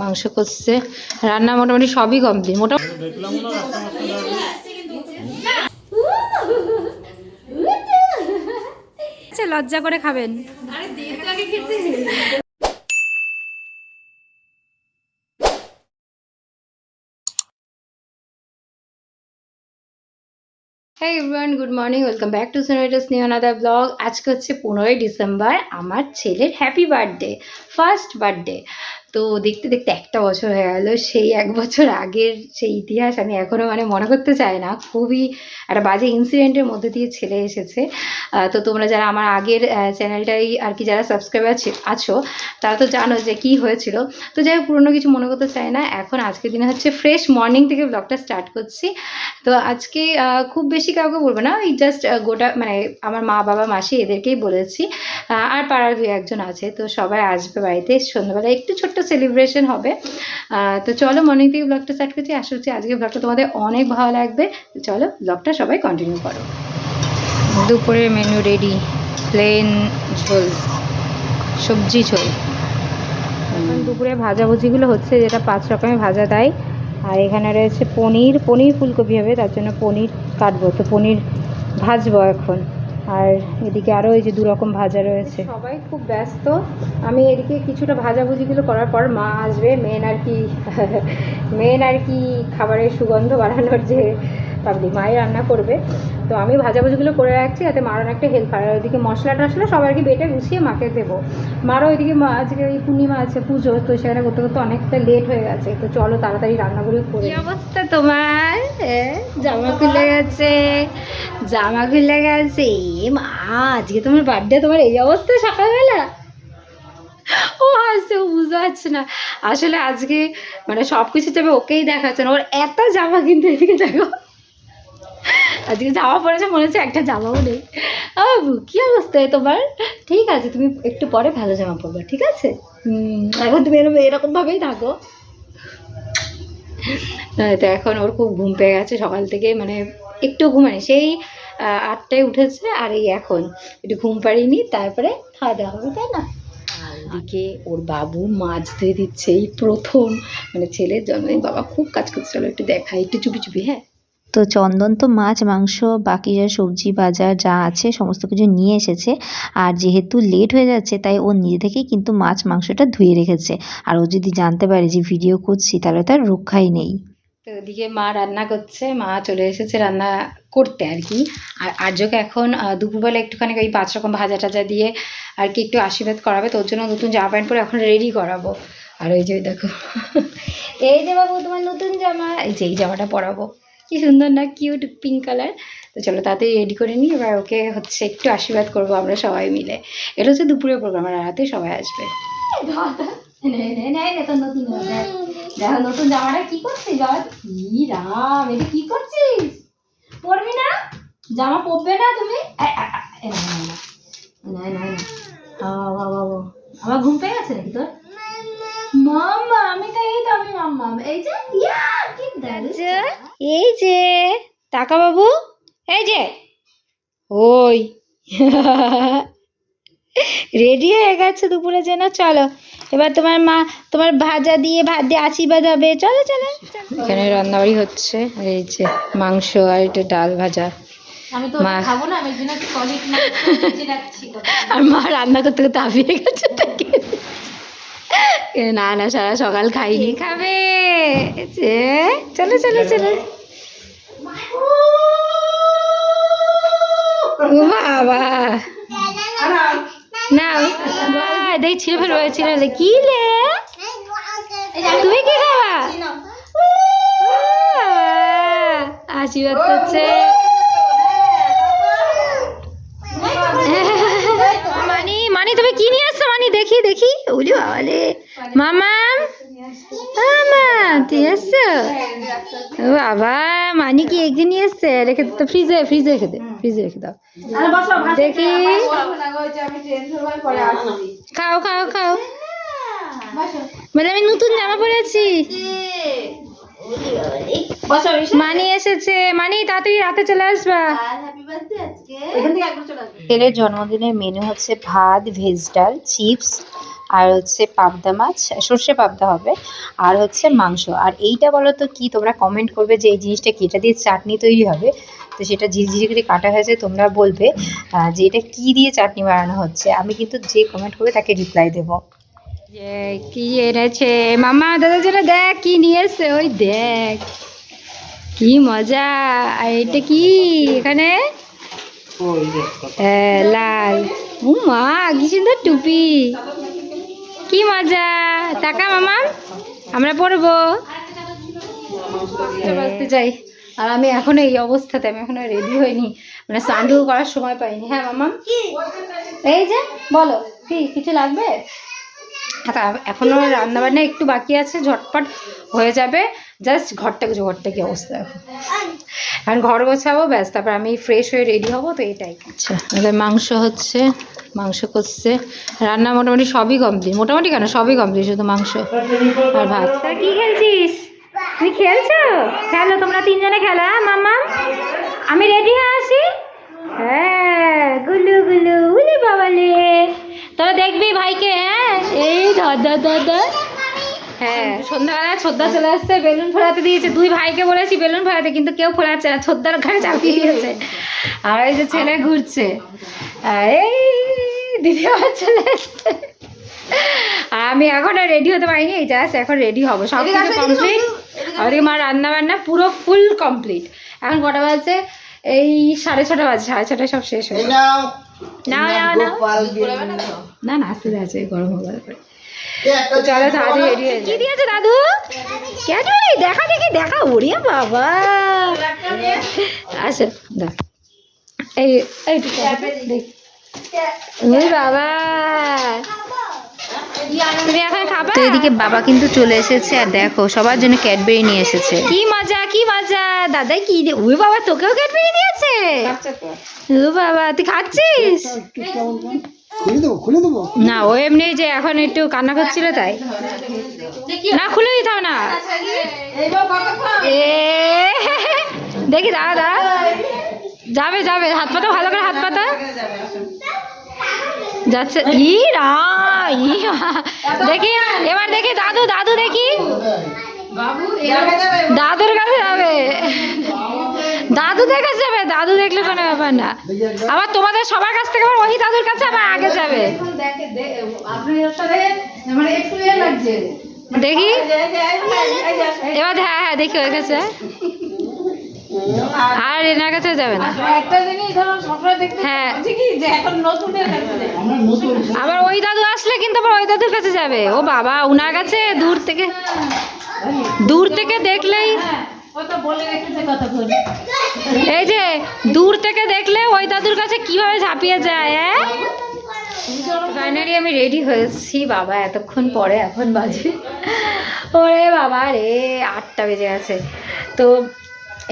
মাংস করছে, রান্না মোটামুটি সবই কমপ্লিট। মোটামুটি লজ্জা করে খাবেন। Hey everyone, good morning. Welcome back to Sonata's new another vlog. আজকে হচ্ছে 15ই ডিসেম্বর, আমার ছেলের হ্যাপি বার্থডে, ফার্স্ট বার্থডে। তো দেখতে দেখতে একটা বছর হয়ে গেল। সেই এক বছর আগের সেই ইতিহাস আমি এখনও মনে করতে চাই না। খুবই একটা বাজে ইনসিডেন্টের মধ্যে দিয়ে ছেলে এসেছে। তো তোমরা যারা আমার আগের চ্যানেলটাই আর কি যারা সাবস্ক্রাইবার আছো তারা তো জানো যে কি হয়েছিল। তো যাই হোক, পুরনো কিছু মনে করতে চাই না। এখন আজকের দিনে হচ্ছে ফ্রেশ মর্নিং থেকে ব্লগটা স্টার্ট করছি। তো আজকে খুব বেশি কাউকে বলবো না, ওই জাস্ট গোটা আমার মা বাবা মাসি এদেরকেই বলেছি, আর পাড়ার 2-1জন আছে। তো সবাই আসবে বাড়িতে, সন্ধ্যাবেলা একটু ছোট্ট সেলিব্রেশন হবে। তো চলো মর্নিং থেকে ব্লগটা স্টার্ট করছি। আশা করছি আজকে ব্লগটা তোমাদের অনেক ভালো লাগবে। তো চলো ব্লগটা সবাই কন্টিনিউ করো। দুপুরের মেনু রেডি, প্লেন ঝোল, সবজি ঝোল। এখন দুপুরে ভাজাভুজিগুলো হচ্ছে, যেটা 5 রকমের ভাজা দেয়। আর এখানে রয়েছে পনির ফুলকপি হবে, তার জন্য পনির কাটবো। তো পনির ভাজবো এখন। আর এদিকে আরও এই যে 2 রকম ভাজা রয়েছে। সবাই খুব ব্যস্ত। আমি এদিকে কিছুটা ভাজাভুজিগুলো করার পর মা আসবে। মেন আর কি খাবারের সুগন্ধ বাড়ানোর যে পাবলিক মাই রান্না করবে। তো আমি ভাজাভুজিগুলো করে রাখছি, যাতে মার একটা হেল্প হয়। আর ওইদিকে মশলা টশলা সবাইকে বেটে গুছিয়ে মাকে দেবো। মারও ওইদিকে আজকে ওই পূর্ণিমা আছে, পুজো, তো সেখানে করতে করতে অনেকটা লেট হয়ে গেছে। তো চলো তাড়াতাড়ি রান্নাগুলো করে। কি অবস্থা তোমার? জামা খুলে গেছে, মা আজকে তোমার বার্থডে, তোমার এই অবস্থা সকালবেলা? ও আসছে, ও বুঝতে পারছে না আসলে আজকে সব কিছু যাবে ওকেই দেখাচ্ছে না। ওর এত জামা, কিন্তু এদিকে দেখো আজকে জামা পরেছে, মনে হচ্ছে একটা জামাও নেই। কি অবস্থায় তোমার? ঠিক আছে, তুমি একটু পরে ভালো জামা পরবে, ঠিক আছে? এখন তুমি এরকমভাবেই থাকো। তো এখন ওর খুব ঘুম পেয়ে গেছে সকাল থেকে, একটু ঘুমায়নি, সেই 8টায় উঠেছে। আর এই এখন একটু ঘুম পাড়িনি, তারপরে খাওয়া দাওয়া হবে, তাই না? আর এদিকে ওর বাবু মাছ ধুয়ে দিচ্ছে, এই প্রথম ছেলের জন্মদিন। বাবা খুব কাজ করছে, চলো একটু দেখাই, একটু চুপি চুপি। হ্যাঁ, তো চন্দন তো মাছ মাংস বাকি যা সবজি বাজার যা আছে সমস্ত কিছু নিয়ে এসেছে। আর যেহেতু লেট হয়ে যাচ্ছে, তাই ও নিজে থেকেই কিন্তু মাছ মাংসটা ধুয়ে রেখেছে। আর ও যদি জানতে পারে যে ভিডিও করছি, তাহলে তার রক্ষাই নেই। তো ওদিকে মা রান্না করছে, মা চলে এসেছে রান্না করতে আর কি। আর আর্যকে এখন দুপুরবেলা একটুখানি ওই 5 রকম ভাজা টাজা দিয়ে আর কি একটু আশীর্বাদ করাবে। তোর জন্য নতুন জামা প্যান্ট পরে এখন রেডি করাবো। আর ওই যে দেখো, এই যে বাবু তোমার নতুন জামা, এই যে এই জামাটা পরাবো, কি সুন্দর না, কিউট পিঙ্ক কালার। তো চলো তাড়াতাড়ি রেডি করে নিই, এবার ওকে হচ্ছে একটু আশীর্বাদ করবো আমরা সবাই মিলে। এটা হচ্ছে দুপুরের প্রোগ্রাম, আর রাতে সবাই আসবে। দেখো নতুন জামাটা কি করছিস? কি রাম, এটা কি করছিস? পরবি না? জামা পরবে না তুমি? আমার ঘুম পেয়ে গেছে নাকি তোর? মাম্মা, আমি তো এই তো আমি মাম্মা, এই যে এই যে টাকা বাবু, এই যে ওই রেডি হয়ে গেছে দুপুরে যেন। চলো এবার তোমার মা তোমার ভাত দিয়ে আশীর্বাদ হবে। চলো চলো। এখানে রান্নাবাড়ি হচ্ছে, এই যে মাংস আর এটা ডাল ভাজা। মা খাবো না, আমি আর মা রান্না করতে করতে হাঁপিয়ে গেছে। না না, সারা সকাল খাইনি, খাবে। চলো চলো চলো। বাবা না, দেখ ছিল ফেলবে, কি লে তুমি কি খাবা? আশীর্বাদ করছে। মানি তুমি কি নিয়ে আসছো? মানি দেখি দেখি। ওলি বাবালে, মামা তুই এসছো? ও বাবা, মানি কি এগিয়ে নিয়ে এসছে? রেখে তো ফ্রিজে রেখে দে, ফ্রিজে রেখে দাও। দেখি, খাও খাও খাও। আমি নতুন জামা পরেছি। মানি এসেছে, মানি তাড়াতাড়ি রাতে চলে আসবা। ছেলের জন্মদিনের মেনু হচ্ছে ভাত, ভেজ ডাল, চিপস, আর হচ্ছে পাবদা মাছ, সর্ষে পাবদা হবে, আর হচ্ছে মাংস। আর এইটা বলো তো কি, তোমরা কমেন্ট করবে যে এই জিনিসটা কি, এটা দিয়ে চাটনি তৈরি হবে। তো সেটা ঝিরিঝিরি করে কাটা হয়েছে, তোমরা বলবে যে এটা কী দিয়ে চাটনি বানানো হচ্ছে। আমি কিন্তু যে কমেন্ট করবে তাকে রিপ্লাই দেবো। যে কি এনেছে মামা, দাদা যেটা দেখ কি নিয়ে এসছে, ওই দেখ কি মজা। আর এটা কি এখানে লাল, ও মা কি সুন্দর টুপি, কি মজা। টাকা মামা আমরা পড়বো, বাঁচতে চাই। আর আমি এখনো এই অবস্থাতে, আমি এখনো রেডি হইনি, মানে স্নান করার সময় পাইনি। হ্যাঁ মামা, এই যে বলো কি কিছু লাগবে? এখনো রান্না বান্না একটু বাকি আছে, ঝটপট হয়ে যাবে। জাস্ট ঘরটা কি অবস্থা এখন ঘর গোছাবো, ব্যাস তারপর আমি ফ্রেশ হয়ে রেডি হবো। তো এটাই। আচ্ছা এবার মাংস হচ্ছে, মাংস করছে, রান্না মোটামুটি সবই কমপ্লিট, মোটামুটি কেন সবই কমপ্লিট, শুধু মাংস আর ভাত। তা কি খেলছিস তুই? খেলছো? খেলো তোমরা তিনজনে খেলা। মামা আমি রেডি হয়ে আসি। হ্যাঁ গুলু গুলু উলি বাবালে, তোরা দেখবি ভাইকে। হ্যাঁ এই দাদা হ্যাঁ সন্ধ্যাবেলা ছোদ্দা চলে আসছে, বেলুন ফোলাতে দিয়েছে। দুই ভাইকে বলেছি বেলুন ফোলাতে, কিন্তু কেউ ফোলাচ্ছে না, ছোদ্দার ঘরে চাপিয়ে দিয়েছে। আর এই যে ছেলে ঘুরছে, আর এই দিদি আবার চলে এসছে। আর আমি এখনো রেডি হতে পারিনি, এই জাস্ট এখন রেডি হবো, সব কিছু কমপ্লিট। আমাদের মা রান্না বান্না পুরো ফুল কমপ্লিট। এখন কটা বাজছে? এই 6:30 বাজে, 6:30 সব শেষ হয়ে না আসতে আছে, গরম হয়ে গেল। চলো দাদু রেডি হয়ে, কি দিয়েছে দাদু? ক্যাডবেরি, দেখা দেখি দেখা। ওরে বাবা, আচ্ছা দেখ এই ওই বাবা, তো এদিকে বাবা কিন্তু চলে এসেছে, আর দেখো সবার জন্য ক্যাডবেরি নিয়ে এসেছে। কি মজা কি মজা। দাদাই কি দিয়ে, ওই বাবা তোকেও ক্যাডবেরি দিয়েছে? ও বাবা তুই খাচ্ছিস? না ও এমনি যে এখন একটু কান্না করছিল তাই। না খুলে দিতাম না। এ দেখি দাদা যাবে যাবে, হাত পাতা ভালো করে, হাত পাতা যাচ্ছে। দেখি এবার দেখি দাদু, দাদু দেখি দাদুর কাছে যাবে, দাদুদের কাছে যাবে। দাদু দেখলে কোনো ব্যাপার না, আবার তোমাদের সবার কাছ থেকে আবার ওই দাদুর কাছে আবার আগে যাবে। দেখি এবার, হ্যাঁ হ্যাঁ দেখি ওর কাছে, আর এনার কাছে যাবে না। হ্যাঁ আবার ওই দাদু আসলে কিন্তু আবার ওই দাদুর কাছে যাবে। ও বাবা উনার কাছে দূর থেকে দেখলেই, এই যে দূর থেকে দেখলে ওই দাদুর কাছে কিভাবে ঝাঁপিয়ে যায়। হ্যাঁ ফাইনালি আমি রেডি হয়েছি বাবা, এতক্ষণ পরে এখন বাজে, ওরে বাবা রে 8টা বেজে গেছে। তো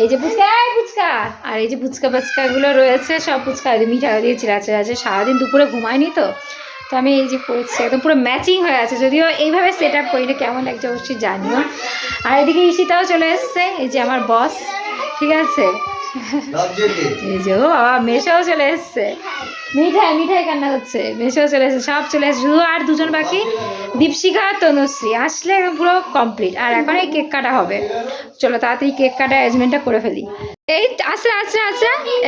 এই যে ফুচকা আর এই যে ফুচকাগুলো রয়েছে, সব ফুচকা মিঠা দিয়ে চিরাচে আছে। সারাদিন দুপুরে ঘুমায়নি তো আমি এই যে পড়ছি, একদম পুরো ম্যাচিং হয়ে আছে। যদিও এইভাবে সেট আপ করি না, কেমন লাগছে অবশ্যই জানিও। আর এদিকে ঈশিতাও চলে এসছে, এই যে আমার বস, ঠিক আছে। এই যে ও বাবা মেশাও চলে এসছে, মিঠাই কান্না করছে, মেশাও চলে এসছে, সব চলে এসছে। শুধু আর দুজন বাকি, দীপশিখা আর তনুশ্রী আসলে একদম পুরো কমপ্লিট। আর এখন এই কেক কাটা হবে, চলো তাড়াতাড়ি কেক কাটা অ্যারেঞ্জমেন্টটা করে ফেলি। এই আচ্ছা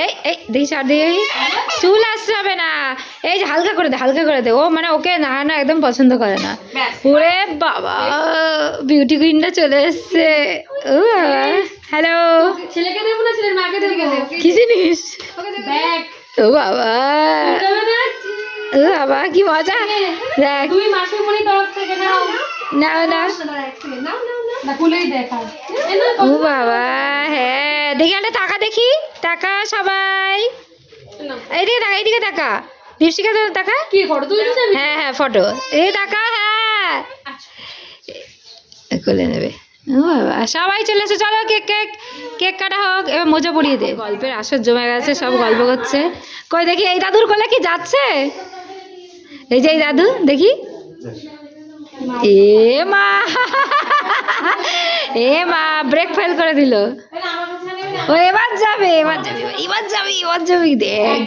এই দেখি সার দিয়ে চুল আসতে হবে না, এই যে হালকা করে দে। ও মানে ওকে না একদম পছন্দ করে না। ওরে বাবা বিউটি কুইনটা চলে এসছে। ও হ্যালো, ছেলেকে দেবো না ছেলের মাকে দেবো? কি জিনিস? ও বাবা, ও বাবা কি মজা। দেখ তুই মাসের মনে তরফ থেকে নাও না খুলেই দেখা। ও বাবা হ্যাঁ দেখি, একটা টাকা দেখি, টাকা সবাই এইদিকে টাকা। দীপশিখা টাকা কি ফটো তুলতে যাবি? হ্যাঁ ফটো, এই টাকা, হ্যাঁ খুলে নেবে। ও বাবা সবাই চলে এসে, চলো কেক কাটা হোক। এবার মোজা পরিয়ে দে। গল্পের আসর জমে গেছে, সব গল্প করছে। কই দেখি এই দাদুর কোলে কি যাচ্ছে? এই যে এই দাদু দেখি, এ মা ব্রেক ফেল করে দিল। ও এবার যাবে দেখ।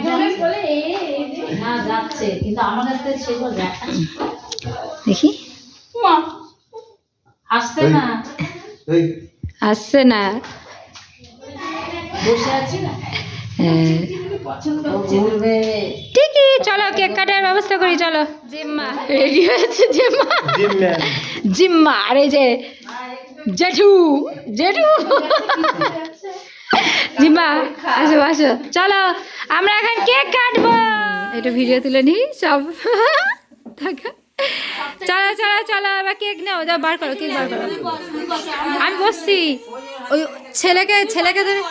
দেখি আসছে না, আসছে না। বসে আছি না, হ্যাঁ ঘুরবে। ঠিকই, চলো কেক কাটার ব্যবস্থা করি, চলো। জিম্মা রেডি হয়েছে, জিম্মা জিম্মা আর এই যে জেঠু জেঠু জিম্মা আসো আসো, চলো আমরা এখন কেক কাটবো। এটা ভিডিও তুলে নি সব। চলো চলো চলো, এবার কেক নাও, যাও বার করো, কেক বার করো। আমি বসছি, ওই ছেলেকে ছেলেকে ধরে।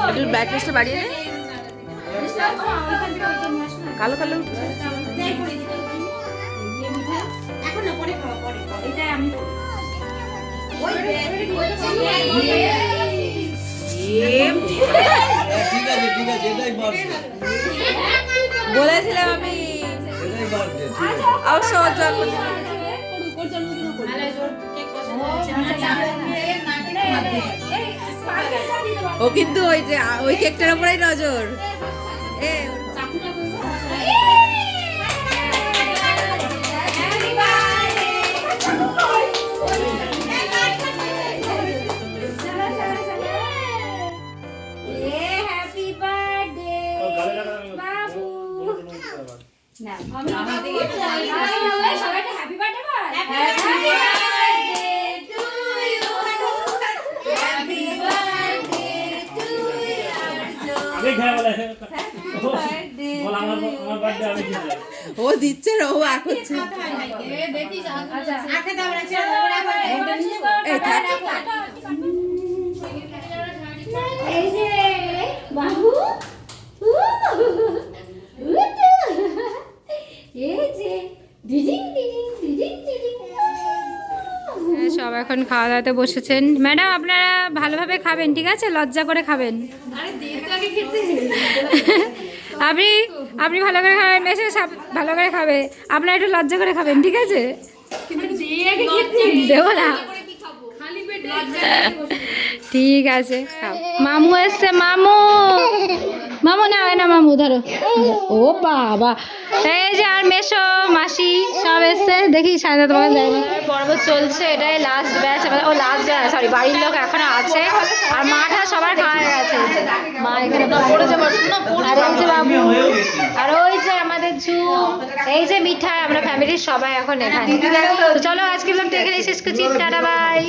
একটু ব্যাকরেস্টটা বাড়িয়ে নে, কালো কালো বলেছিলাম আমি অবশ্য ওর জন্মদিন। ও কিন্তু ওই যে ওই কেকটার উপরেই নজর। ও দিচ্ছে ও আখ হচ্ছে। এই থাক। সব এখন খাওয়া দাওয়াতে বসেছেন। ম্যাডাম আপনারা ভালোভাবে খাবেন, ঠিক আছে, লজ্জা করে খাবেন। আপনি আপনি ভালো করে খাবেন, মেসে সব ভালো করে খাবে, আপনারা একটু লজ্জা করে খাবেন, ঠিক আছে। দেবো না, ঠিক আছে। মামু এসছে, মামু মামু না হয় না, মামু ধরো। ও বাবা, এই যে আর মেশো মাসি সব এসছে, দেখি সাজা তোমাকে যাই না। পর্ব চলছে, এটাই লাস্ট ব্যাচ, ও লাস্ট ব্যাচ, সরি বাড়ির লোক এখনো আছে, আর মাঠা সবার খাওয়া হয়ে গেছে। মা এখানে পড়েছে, আর এই যে বাবু, আর ওই যে আমাদের ঝুম, এই যে মিঠাই, আমরা ফ্যামিলির সবাই এখন এখানে। তো চলো আজকে ব্লগটা এখানে শেষ করছি, টাটা বাই।